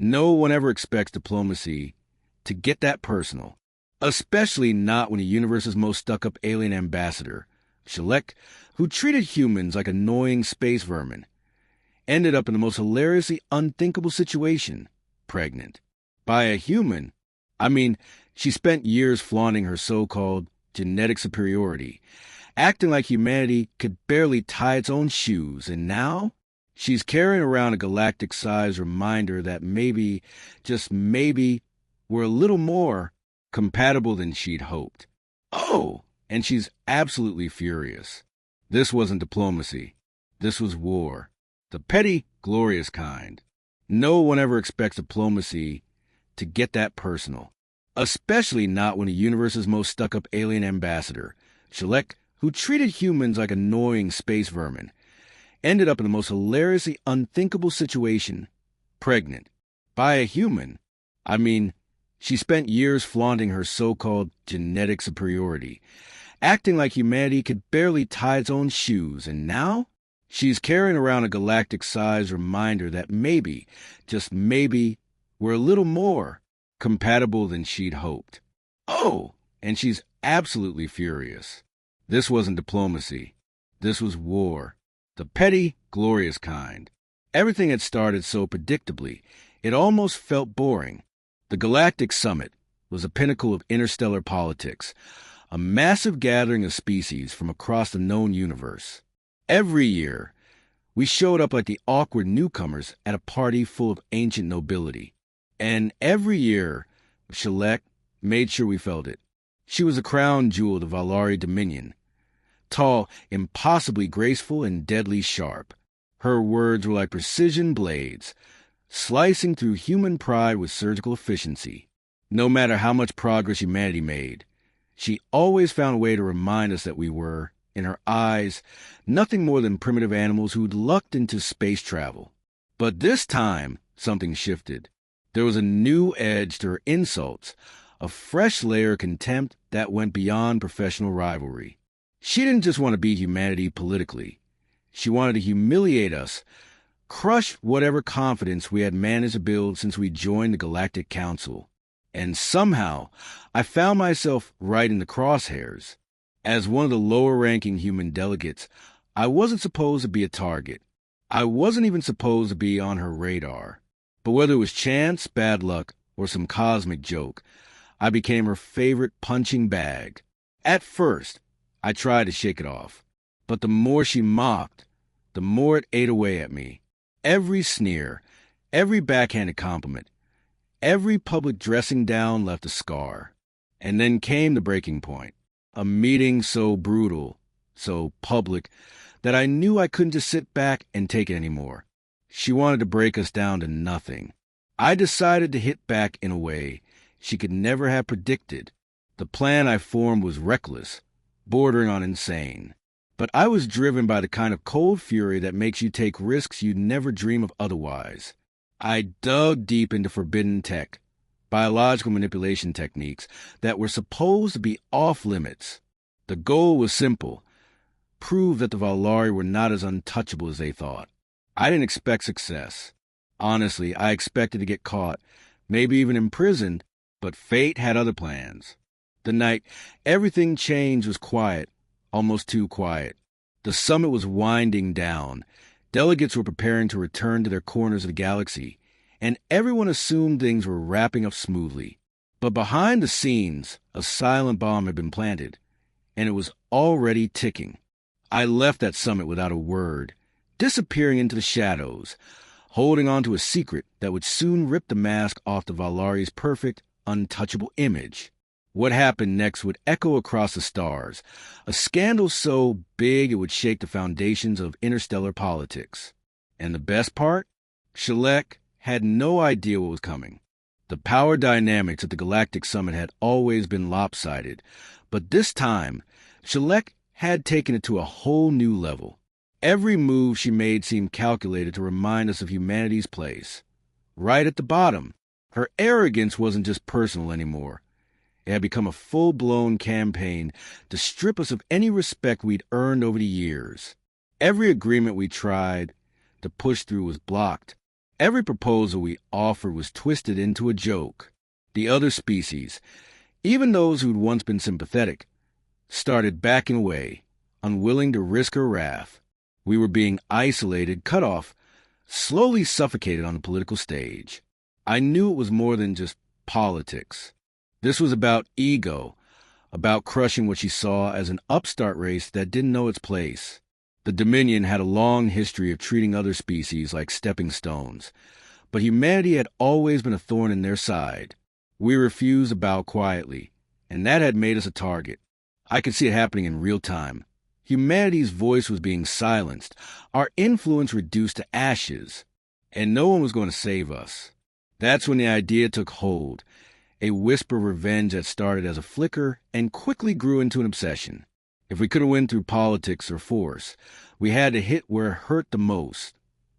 No one ever expects diplomacy to get that personal, especially not when the universe's most stuck-up alien ambassador, Shelek, who treated humans like annoying space vermin, ended up in the most hilariously unthinkable situation, pregnant. By a human, I mean she spent years flaunting her so-called genetic superiority, acting like humanity could barely tie its own shoes, and now she's carrying around a galactic-sized reminder that maybe, just maybe, we're a little more compatible than she'd hoped. Oh, and she's absolutely furious. This wasn't diplomacy. This was war. The petty, glorious kind. No one ever expects diplomacy to get that personal, especially not when the universe's most stuck-up alien ambassador, Shelek, who treated humans like annoying space vermin, ended up in the most hilariously unthinkable situation, pregnant. By a human, I mean she spent years flaunting her so-called genetic superiority, acting like humanity could barely tie its own shoes, and now she's carrying around a galactic-sized reminder that maybe, just maybe, we're a little more compatible than she'd hoped. Oh, and she's absolutely furious. This wasn't diplomacy. This was war. The petty, glorious kind. Everything had started so predictably, it almost felt boring. The Galactic Summit was a pinnacle of interstellar politics, a massive gathering of species from across the known universe. Every year, we showed up like the awkward newcomers at a party full of ancient nobility. And every year, Shelek made sure we felt it. She was a crown jewel of the Valari Dominion. Tall, impossibly graceful, and deadly sharp. Her words were like precision blades, slicing through human pride with surgical efficiency. No matter how much progress humanity made, she always found a way to remind us that we were, in her eyes, nothing more than primitive animals who'd lucked into space travel. But this time, something shifted. There was a new edge to her insults, a fresh layer of contempt that went beyond professional rivalry. She didn't just want to beat humanity politically. She wanted to humiliate us, crush whatever confidence we had managed to build since we joined the Galactic Council. And somehow, I found myself right in the crosshairs. As one of the lower-ranking human delegates, I wasn't supposed to be a target. I wasn't even supposed to be on her radar. But whether it was chance, bad luck, or some cosmic joke, I became her favorite punching bag. At first, I tried to shake it off. But the more she mocked, the more it ate away at me. Every sneer, every backhanded compliment, every public dressing down left a scar. And then came the breaking point. A meeting so brutal, so public, that I knew I couldn't just sit back and take it anymore. She wanted to break us down to nothing. I decided to hit back in a way she could never have predicted. The plan I formed was reckless, bordering on insane. But I was driven by the kind of cold fury that makes you take risks you'd never dream of otherwise. I dug deep into forbidden tech, biological manipulation techniques that were supposed to be off-limits. The goal was simple: prove that the Valari were not as untouchable as they thought. I didn't expect success. Honestly, I expected to get caught, maybe even imprisoned, but fate had other plans. The night everything changed was quiet, almost too quiet. The summit was winding down. Delegates were preparing to return to their corners of the galaxy, and everyone assumed things were wrapping up smoothly. But behind the scenes, a silent bomb had been planted, and it was already ticking. I left that summit without a word, disappearing into the shadows, holding on to a secret that would soon rip the mask off the Valari's perfect, untouchable image. What happened next would echo across the stars, a scandal so big it would shake the foundations of interstellar politics. And the best part? Shelek had no idea what was coming. The power dynamics at the Galactic Summit had always been lopsided, but this time, Shelek had taken it to a whole new level. Every move she made seemed calculated to remind us of humanity's place. Right at the bottom, her arrogance wasn't just personal anymore. It had become a full-blown campaign to strip us of any respect we'd earned over the years. Every agreement we tried to push through was blocked. Every proposal we offered was twisted into a joke. The other species, even those who'd once been sympathetic, started backing away, unwilling to risk her wrath. We were being isolated, cut off, slowly suffocated on the political stage. I knew it was more than just politics. This was about ego, about crushing what she saw as an upstart race that didn't know its place. The Dominion had a long history of treating other species like stepping stones, but humanity had always been a thorn in their side. We refused to bow quietly, and that had made us a target. I could see it happening in real time. Humanity's voice was being silenced, our influence reduced to ashes, and no one was going to save us. That's when the idea took hold, a whisper of revenge that started as a flicker and quickly grew into an obsession. If we couldn't win through politics or force, we had to hit where it hurt the most.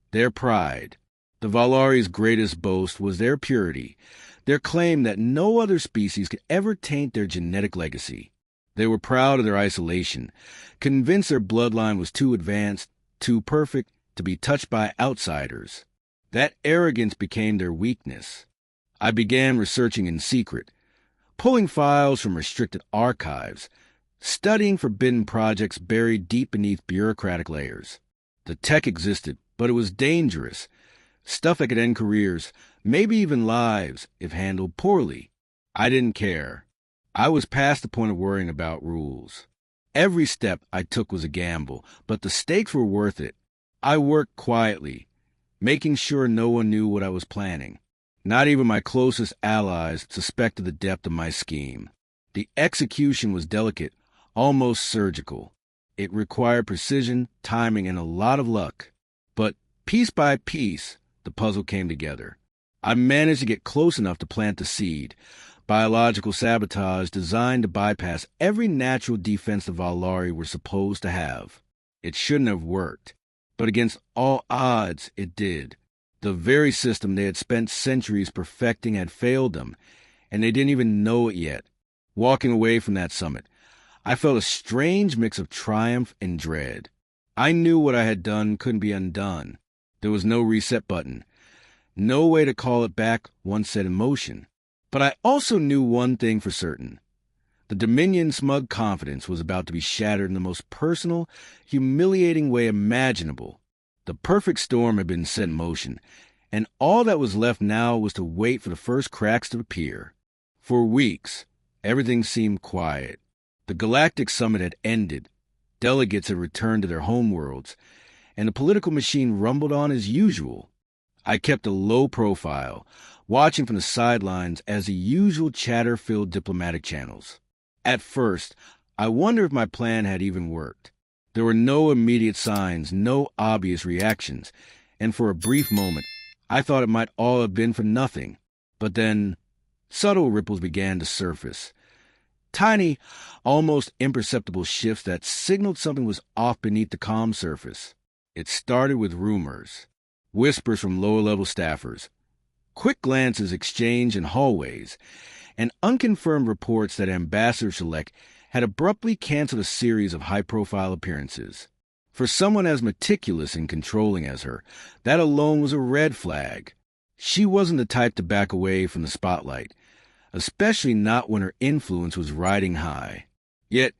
Their pride. The Valari's greatest boast was their purity, their claim that no other species could ever taint their genetic legacy. They were proud of their isolation, convinced their bloodline was too advanced, too perfect to be touched by outsiders. That arrogance became their weakness. I began researching in secret, pulling files from restricted archives, studying forbidden projects buried deep beneath bureaucratic layers. The tech existed, but it was dangerous. Stuff that could end careers, maybe even lives, if handled poorly. I didn't care. I was past the point of worrying about rules. Every step I took was a gamble, but the stakes were worth it. I worked quietly, making sure no one knew what I was planning. Not even my closest allies suspected the depth of my scheme. The execution was delicate, almost surgical. It required precision, timing, and a lot of luck. But piece by piece, the puzzle came together. I managed to get close enough to plant the seed, biological sabotage designed to bypass every natural defense the Valari were supposed to have. It shouldn't have worked, but against all odds, it did. The very system they had spent centuries perfecting had failed them, and they didn't even know it yet. Walking away from that summit, I felt a strange mix of triumph and dread. I knew what I had done couldn't be undone. There was no reset button, no way to call it back once set in motion. But I also knew one thing for certain. The Dominion's smug confidence was about to be shattered in the most personal, humiliating way imaginable. The perfect storm had been set in motion, and all that was left now was to wait for the first cracks to appear. For weeks, everything seemed quiet. The Galactic Summit had ended, delegates had returned to their homeworlds, and the political machine rumbled on as usual. I kept a low profile, watching from the sidelines as the usual chatter-filled diplomatic channels. At first, I wondered if my plan had even worked. There were no immediate signs, no obvious reactions, and for a brief moment, I thought it might all have been for nothing. But then, subtle ripples began to surface. Tiny, almost imperceptible shifts that signaled something was off beneath the calm surface. It started with rumors, whispers from lower-level staffers, quick glances exchanged in hallways, and unconfirmed reports that Ambassador Shelek had abruptly canceled a series of high-profile appearances. For someone as meticulous and controlling as her, that alone was a red flag. She wasn't the type to back away from the spotlight, especially not when her influence was riding high. Yet,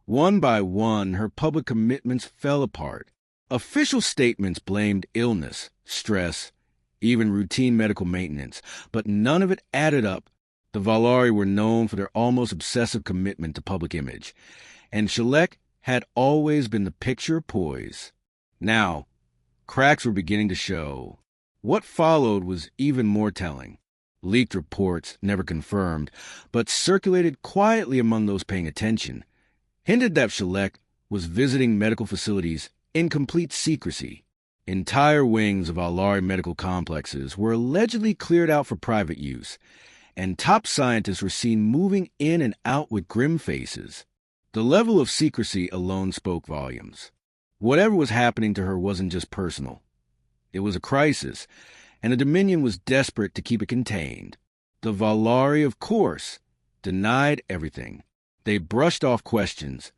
one by one, her public commitments fell apart. Official statements blamed illness, stress, even routine medical maintenance, but none of it added up. The Valari were known for their almost obsessive commitment to public image, and Shelek had always been the picture of poise. Now, cracks were beginning to show. What followed was even more telling. Leaked reports, never confirmed, but circulated quietly among those paying attention, hinted that Shelek was visiting medical facilities in complete secrecy. Entire wings of Alari medical complexes were allegedly cleared out for private use, and top scientists were seen moving in and out with grim faces. The level of secrecy alone spoke volumes. Whatever was happening to her wasn't just personal. It was a crisis, and the Dominion was desperate to keep it contained. The Valari, of course, denied everything. They brushed off questions,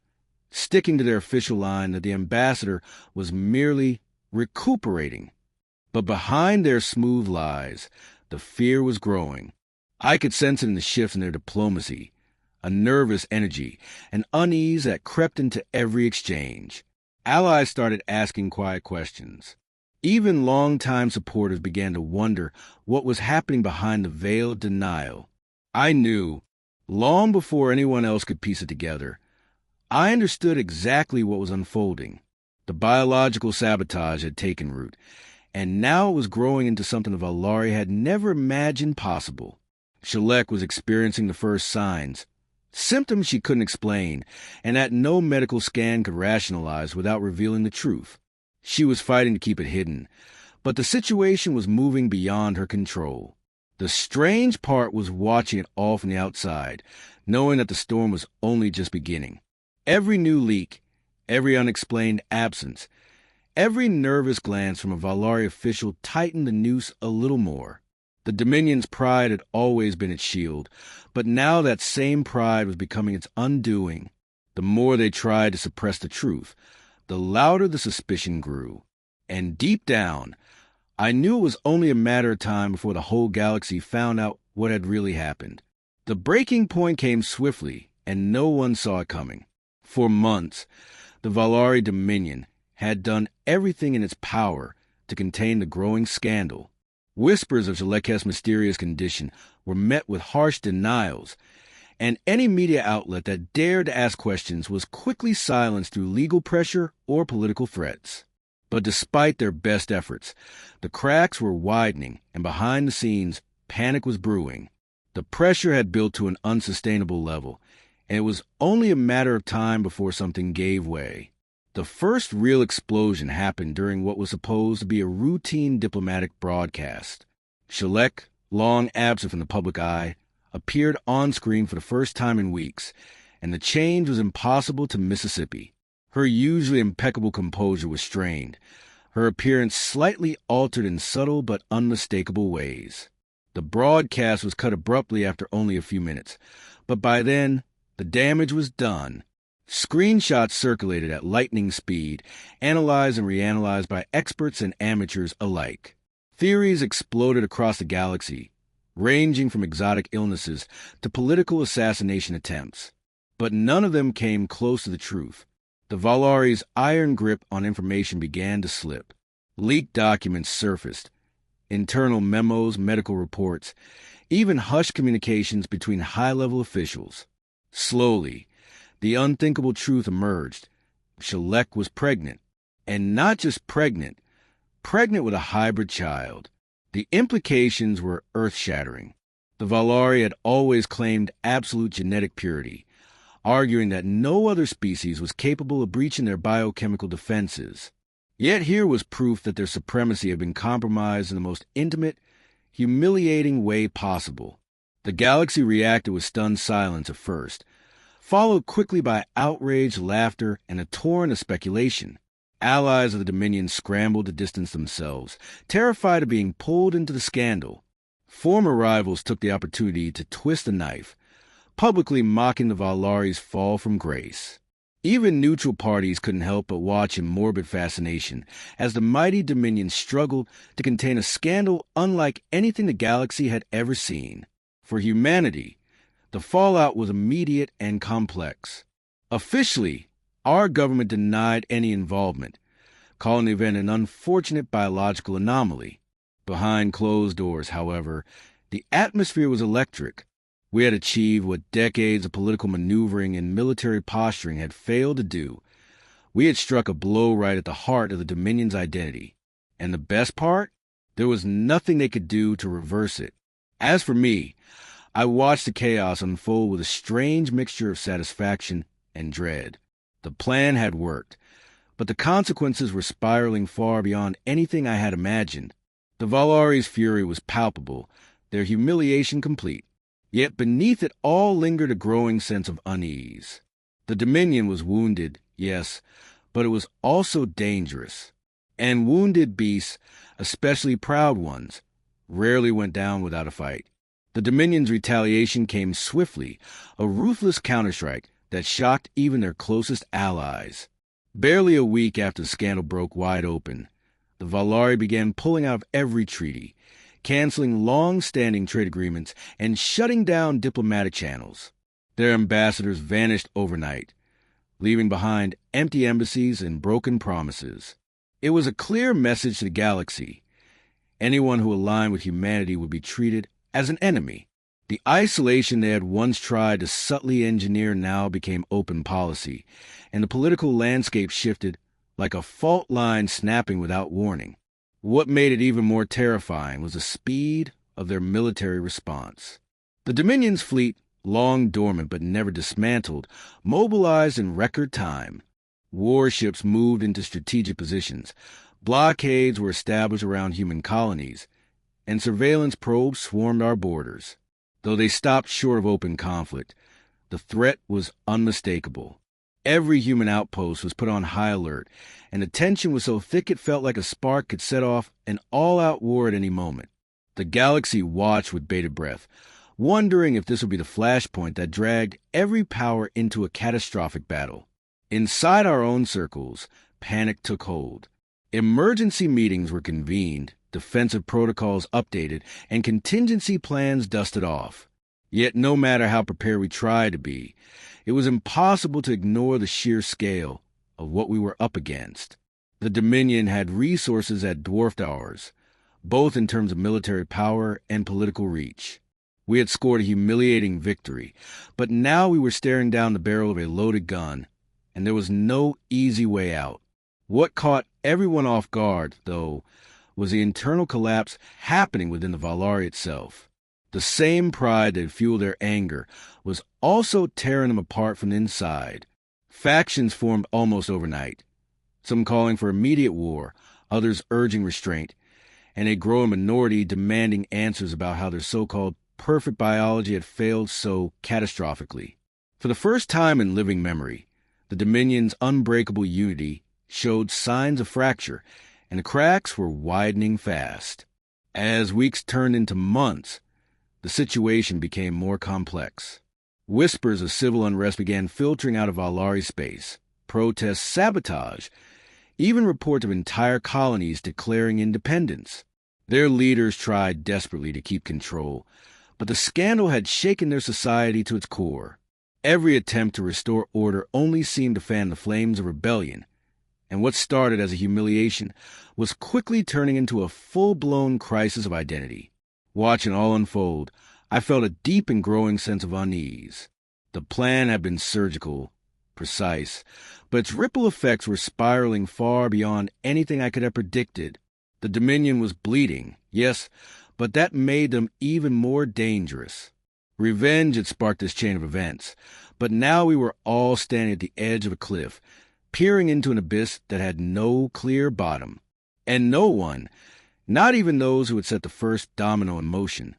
sticking to their official line that the ambassador was merely recuperating. But behind their smooth lies, the fear was growing. I could sense it in the shifts in their diplomacy, a nervous energy, an unease that crept into every exchange. Allies started asking quiet questions. Even longtime supporters began to wonder what was happening behind the veil of denial. I knew, long before anyone else could piece it together, I understood exactly what was unfolding. The biological sabotage had taken root, and now it was growing into something the Valari had never imagined possible. Shelek was experiencing the first signs, symptoms she couldn't explain, and that no medical scan could rationalize without revealing the truth. She was fighting to keep it hidden, but the situation was moving beyond her control. The strange part was watching it all from the outside, knowing that the storm was only just beginning. Every new leak, every unexplained absence, every nervous glance from a Valari official tightened the noose a little more. The Dominion's pride had always been its shield, but now that same pride was becoming its undoing. The more they tried to suppress the truth, the louder the suspicion grew. And deep down, I knew it was only a matter of time before the whole galaxy found out what had really happened. The breaking point came swiftly, and no one saw it coming. For months, the Valari Dominion had done everything in its power to contain the growing scandal. Whispers of Shelek's mysterious condition were met with harsh denials, and any media outlet that dared to ask questions was quickly silenced through legal pressure or political threats. But despite their best efforts, the cracks were widening, and behind the scenes, panic was brewing. The pressure had built to an unsustainable level, and it was only a matter of time before something gave way. The first real explosion happened during what was supposed to be a routine diplomatic broadcast. Shelek, long absent from the public eye, appeared on screen for the first time in weeks, and the change was impossible to Mississippi. Her usually impeccable composure was strained, her appearance slightly altered in subtle but unmistakable ways. The broadcast was cut abruptly after only a few minutes, but by then, the damage was done. Screenshots circulated at lightning speed, analyzed and reanalyzed by experts and amateurs alike. Theories exploded across the galaxy, ranging from exotic illnesses to political assassination attempts. But none of them came close to the truth. The Valari's iron grip on information began to slip. Leaked documents surfaced, internal memos, medical reports, even hushed communications between high-level officials. Slowly, the unthinkable truth emerged. Shelek was pregnant, and not just pregnant with a hybrid child. The implications were earth-shattering. The Valari had always claimed absolute genetic purity, arguing that no other species was capable of breaching their biochemical defenses. Yet here was proof that their supremacy had been compromised in the most intimate, humiliating way possible. The galaxy reacted with stunned silence at first, followed quickly by outraged laughter and a torrent of speculation. Allies of the Dominion scrambled to distance themselves, terrified of being pulled into the scandal. Former rivals took the opportunity to twist the knife, publicly mocking the Valari's fall from grace. Even neutral parties couldn't help but watch in morbid fascination as the mighty Dominion struggled to contain a scandal unlike anything the galaxy had ever seen. For humanity, the fallout was immediate and complex. Officially, our government denied any involvement, calling the event an unfortunate biological anomaly. Behind closed doors, however, the atmosphere was electric. We had achieved what decades of political maneuvering and military posturing had failed to do. We had struck a blow right at the heart of the Dominion's identity. And the best part? There was nothing they could do to reverse it. As for me, I watched the chaos unfold with a strange mixture of satisfaction and dread. The plan had worked, but the consequences were spiraling far beyond anything I had imagined. The Valari's fury was palpable, their humiliation complete. Yet beneath it all lingered a growing sense of unease. The Dominion was wounded, yes, but it was also dangerous. And wounded beasts, especially proud ones, rarely went down without a fight. The Dominion's retaliation came swiftly, a ruthless counterstrike that shocked even their closest allies. Barely a week after the scandal broke wide open, the the Valari began pulling out of every treaty, canceling long-standing trade agreements and shutting down diplomatic channels. Their ambassadors vanished overnight, leaving behind empty embassies and broken promises. It was a clear message to the galaxy. Anyone who aligned with humanity would be treated as an enemy. The isolation they had once tried to subtly engineer now became open policy, and the political landscape shifted like a fault line snapping without warning. What made it even more terrifying was the speed of their military response. The Dominion's fleet, long dormant but never dismantled, mobilized in record time. Warships moved into strategic positions, blockades were established around human colonies, and surveillance probes swarmed our borders. Though they stopped short of open conflict, the threat was unmistakable. Every human outpost was put on high alert, and the tension was so thick it felt like a spark could set off an all-out war at any moment. The galaxy watched with bated breath, wondering if this would be the flashpoint that dragged every power into a catastrophic battle. Inside our own circles, panic took hold. Emergency meetings were convened, defensive protocols updated, and contingency plans dusted off. Yet no matter how prepared we tried to be, it was impossible to ignore the sheer scale of what we were up against. The Dominion had resources that dwarfed ours, both in terms of military power and political reach. We had scored a humiliating victory, but now we were staring down the barrel of a loaded gun, and there was no easy way out. What caught everyone off guard, though, was the internal collapse happening within the Valari itself. The same pride that fueled their anger was also tearing them apart from the inside. Factions formed almost overnight, some calling for immediate war, others urging restraint, and a growing minority demanding answers about how their so-called perfect biology had failed so catastrophically. For the first time in living memory, the Dominion's unbreakable unity showed signs of fracture, and the cracks were widening fast. As weeks turned into months, the situation became more complex. Whispers of civil unrest began filtering out of Valari space, protests, sabotage, even reports of entire colonies declaring independence. Their leaders tried desperately to keep control, but the scandal had shaken their society to its core. Every attempt to restore order only seemed to fan the flames of rebellion, and what started as a humiliation was quickly turning into a full-blown crisis of identity. Watching all unfold, I felt a deep and growing sense of unease. The plan had been surgical, precise, but its ripple effects were spiraling far beyond anything I could have predicted. The Dominion was bleeding, yes, but that made them even more dangerous. Revenge had sparked this chain of events, but now we were all standing at the edge of a cliff, peering into an abyss that had no clear bottom. And no one, not even those who had set the first domino in motion,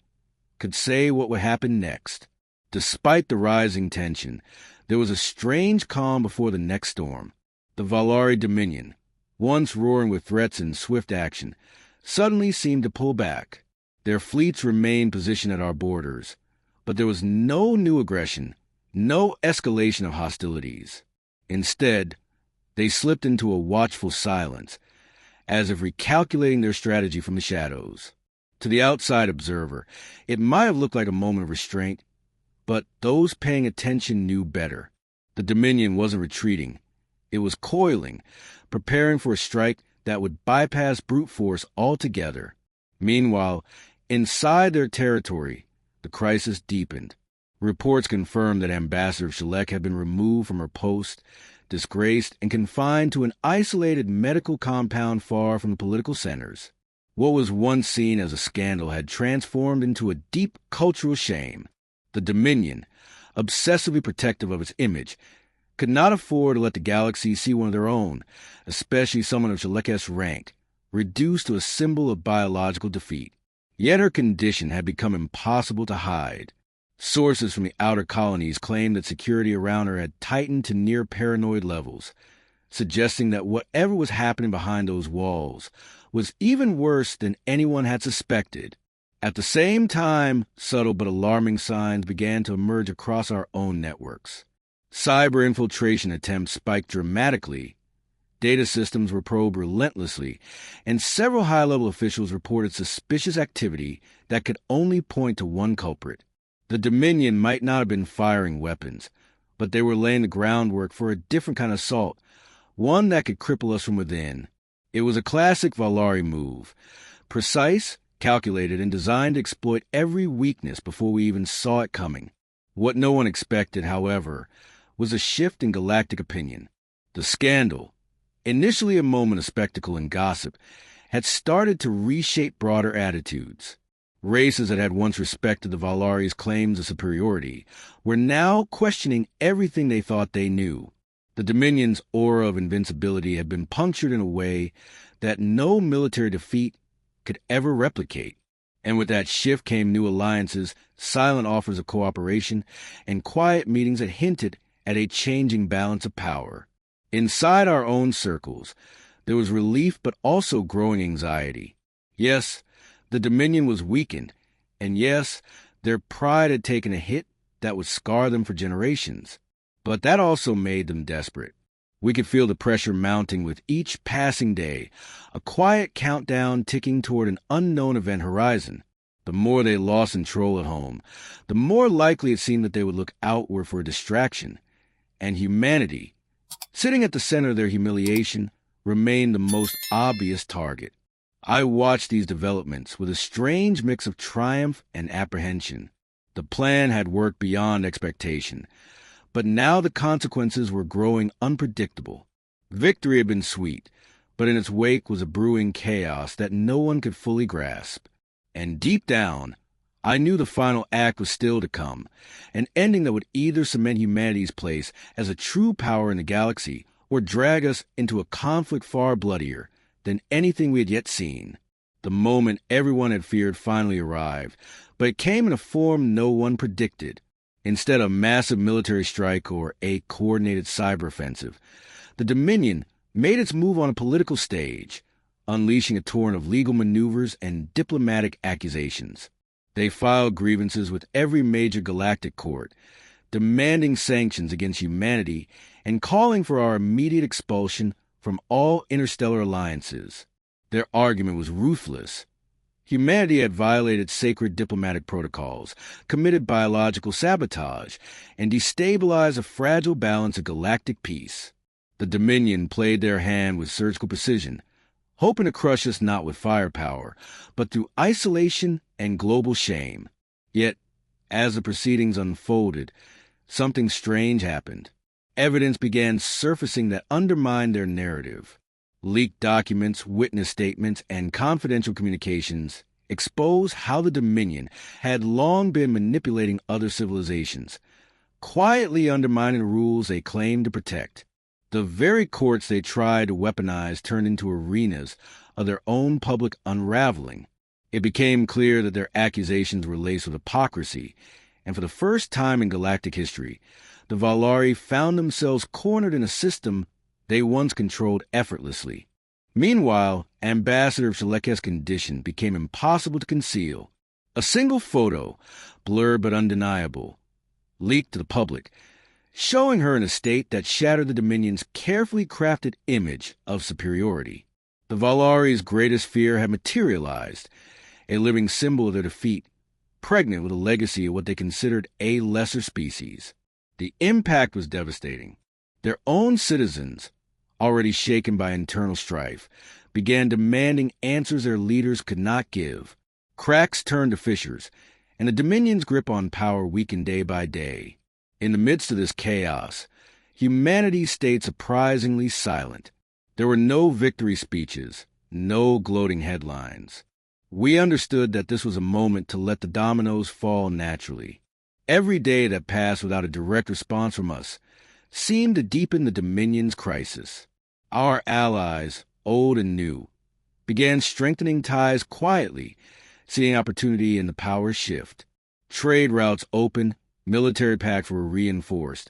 could say what would happen next. Despite the rising tension, there was a strange calm before the next storm. The Valari Dominion, once roaring with threats and swift action, suddenly seemed to pull back. Their fleets remained positioned at our borders, but there was no new aggression, no escalation of hostilities. Instead, they slipped into a watchful silence, as if recalculating their strategy from the shadows. To the outside observer, it might have looked like a moment of restraint, but those paying attention knew better. The Dominion wasn't retreating. It was coiling, preparing for a strike that would bypass brute force altogether. Meanwhile, inside their territory, the crisis deepened. Reports confirmed that Ambassador Shelek had been removed from her post, disgraced, and confined to an isolated medical compound far from the political centers. What was once seen as a scandal had transformed into a deep cultural shame. The Dominion, obsessively protective of its image, could not afford to let the galaxy see one of their own, especially someone of Shelek's rank, reduced to a symbol of biological defeat. Yet her condition had become impossible to hide. Sources from the outer colonies claimed that security around her had tightened to near paranoid levels, suggesting that whatever was happening behind those walls was even worse than anyone had suspected. At the same time, subtle but alarming signs began to emerge across our own networks. Cyber infiltration attempts spiked dramatically, Data systems were probed relentlessly, and several high-level officials reported suspicious activity that could only point to one culprit. The Dominion might not have been firing weapons, but they were laying the groundwork for a different kind of assault, one that could cripple us from within. It was a classic Valari move, precise, calculated, and designed to exploit every weakness before we even saw it coming. What no one expected, however, was a shift in galactic opinion. The scandal, initially a moment of spectacle and gossip, had started to reshape broader attitudes. Races that had once respected the Valari's claims of superiority were now questioning everything they thought they knew. The Dominion's aura of invincibility had been punctured in a way that no military defeat could ever replicate. And with that shift came new alliances, silent offers of cooperation, and quiet meetings that hinted at a changing balance of power. Inside our own circles, there was relief but also growing anxiety. Yes, the Dominion was weakened, and yes, their pride had taken a hit that would scar them for generations. But that also made them desperate. We could feel the pressure mounting with each passing day, a quiet countdown ticking toward an unknown event horizon. The more they lost control at home, the more likely it seemed that they would look outward for a distraction. And humanity, sitting at the center of their humiliation, remained the most obvious target. I watched these developments with a strange mix of triumph and apprehension. The plan had worked beyond expectation, but now the consequences were growing unpredictable. Victory had been sweet, but in its wake was a brewing chaos that no one could fully grasp. And deep down, I knew the final act was still to come, an ending that would either cement humanity's place as a true power in the galaxy or drag us into a conflict far bloodier than anything we had yet seen. The moment everyone had feared finally arrived, but it came in a form no one predicted. Instead of a massive military strike or a coordinated cyber offensive, the Dominion made its move on a political stage, unleashing a torrent of legal maneuvers and diplomatic accusations. They filed grievances with every major galactic court, demanding sanctions against humanity and calling for our immediate expulsion from all interstellar alliances. Their argument was ruthless. Humanity had violated sacred diplomatic protocols, committed biological sabotage, and destabilized a fragile balance of galactic peace. The Dominion played their hand with surgical precision, hoping to crush us not with firepower, but through isolation and global shame. Yet, as the proceedings unfolded, something strange happened. Evidence began surfacing that undermined their narrative. Leaked documents, witness statements, and confidential communications expose how the Dominion had long been manipulating other civilizations, quietly undermining the rules they claimed to protect. The very courts they tried to weaponize turned into arenas of their own public unraveling. It became clear that their accusations were laced with hypocrisy, and for the first time in galactic history, the Valari found themselves cornered in a system they once controlled effortlessly. Meanwhile, Ambassador Shelek's condition became impossible to conceal. A single photo, blurred but undeniable, leaked to the public, showing her in a state that shattered the Dominion's carefully crafted image of superiority. The Valari's greatest fear had materialized, a living symbol of their defeat, pregnant with a legacy of what they considered a lesser species. The impact was devastating. Their own citizens, already shaken by internal strife, began demanding answers their leaders could not give. Cracks turned to fissures, and the Dominion's grip on power weakened day by day. In the midst of this chaos, humanity stayed surprisingly silent. There were no victory speeches, no gloating headlines. We understood that this was a moment to let the dominoes fall naturally. Every day that passed without a direct response from us seemed to deepen the Dominion's crisis. Our allies, old and new, began strengthening ties quietly, seeing opportunity in the power shift. Trade routes opened, military pacts were reinforced,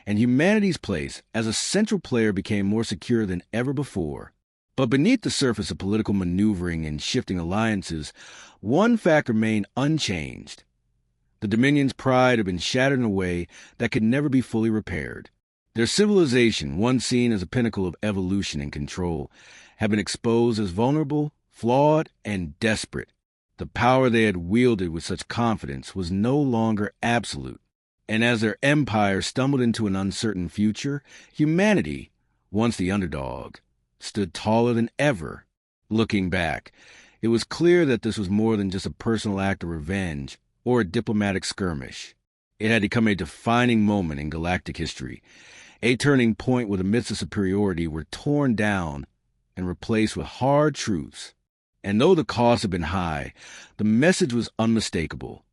and humanity's place as a central player became more secure than ever before. But beneath the surface of political maneuvering and shifting alliances, one fact remained unchanged. The Dominion's pride had been shattered in a way that could never be fully repaired. Their civilization, once seen as a pinnacle of evolution and control, had been exposed as vulnerable, flawed, and desperate. The power they had wielded with such confidence was no longer absolute. And as their empire stumbled into an uncertain future, humanity, once the underdog, stood taller than ever. Looking back, it was clear that this was more than just a personal act of revenge or a diplomatic skirmish. It had become a defining moment in galactic history, a turning point where the myths of superiority were torn down and replaced with hard truths. And though the cost had been high, the message was unmistakable.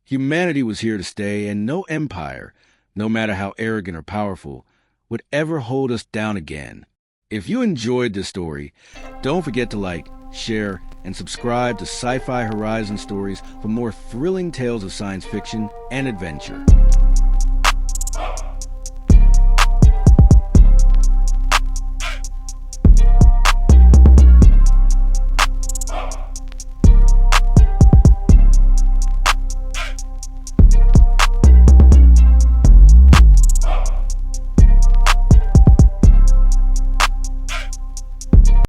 Humanity was here to stay, and no empire, no matter how arrogant or powerful, would ever hold us down again. If you enjoyed this story, don't forget to like, share, and subscribe to Sci-Fi Horizon Stories for more thrilling tales of science fiction and adventure.